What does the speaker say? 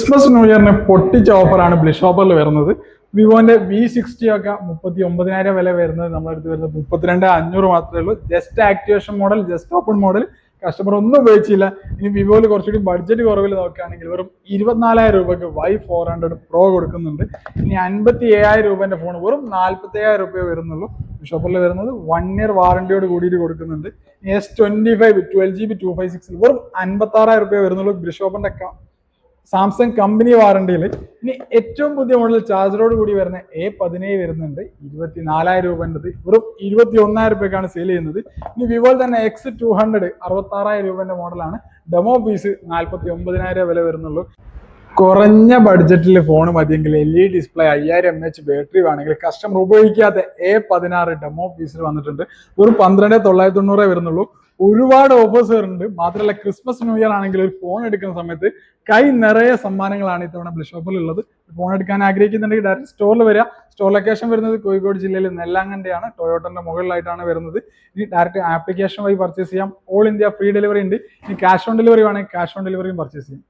Christmas new ഇയറിന് പൊട്ടിച്ച ഓഫറാണ് ബ്ലിഷ് ഓഫറിൽ വരുന്നത്. വിവോന്റെ V60 ഒക്കെ 39,000 വില വരുന്നത് നമ്മുടെ അടുത്ത് വരുന്നത് 32,500 മാത്രമേ ഉള്ളൂ. Just activation model, just open model, customer ഒന്നും ഉപയോഗിച്ചില്ല. ഇനി വിവോയിൽ കുറച്ചുകൂടി ബഡ്ജറ്റ് കുറവിൽ നോക്കുകയാണെങ്കിൽ വെറും 24,000 രൂപയ്ക്ക് Y400 Pro കൊടുക്കുന്നുണ്ട്. ഇനി 57,000 രൂപന്റെ ഫോൺ വെറും 47,000 രൂപയെ വരുന്നുള്ളൂ. ഷോപ്പിൽ വരുന്നത് 1 ഇയർ വാറന്റിയോട് കൂടിയിട്ട് കൊടുക്കുന്നുണ്ട്. S25 12GB 256 വെറും 56,000 രൂപയെ വരുന്നുള്ളൂ ബ്രിഷോപ്പിന്റെ സാംസങ് കമ്പനി വാറണ്ടിയിൽ. ഇനി ഏറ്റവും പുതിയ മോഡൽ ചാർജറോട് കൂടി വരുന്ന A17 വരുന്നുണ്ട്. 24,000 രൂപേണ്ടത് വെറും 21,000 രൂപയ്ക്കാണ് സെയിൽ ചെയ്യുന്നത്. ഇനി വിവോ തന്നെ X200 66,000 രൂപന്റെ മോഡലാണ്. ഡെമോ പീസ് 49,000 വില വരുന്നുള്ളൂ. കുറഞ്ഞ ബഡ്ജറ്റിൽ ഫോൺ മതിയെങ്കിൽ LED ഡിസ്പ്ലേ 5000 mAh ബാറ്ററി വേണമെങ്കിൽ കസ്റ്റമർ ഉപയോഗിക്കാത്ത A16 ഡെമോ പീസിൽ വന്നിട്ടുണ്ട്. ഒരു 12,990 വരുന്നുള്ളൂ. ഒരുപാട് ഓഫേഴ്സ് വരുന്നുണ്ട്. മാത്രമല്ല ക്രിസ്മസ് ന്യൂ ഇയർ ആണെങ്കിൽ ഒരു ഫോൺ എടുക്കുന്ന സമയത്ത് കൈ നിറയെ സമ്മാനങ്ങളാണ് ഇത്തവണ ബ്ലിഷ് ഷോപ്പിൽ ഉള്ളത്. ഫോൺ എടുക്കാൻ ആഗ്രഹിക്കുന്നുണ്ടെങ്കിൽ ഡയറക്റ്റ് സ്റ്റോറിൽ വരിക. സ്റ്റോർ ലൊക്കേഷൻ വരുന്നത് കോഴിക്കോട് ജില്ലയിൽ നെല്ലാങ്കണ്ടയാണ്. ടൊയോട്ടന്റെ മുകളിലായിട്ടാണ് വരുന്നത്. ഇനി ഡയറക്റ്റ് ആപ്ലിക്കേഷൻ വഴി പർച്ചേസ് ചെയ്യാം. ഓൾ ഇന്ത്യ ഫ്രീ ഡെലിവറി ഉണ്ട്. ഇനി ക്യാഷ് ഓൺ ഡെലിവറി വേണമെങ്കിൽ ക്യാഷ് ഓൺ ഡെലിവറിയും പർച്ചേസ് ചെയ്യാം.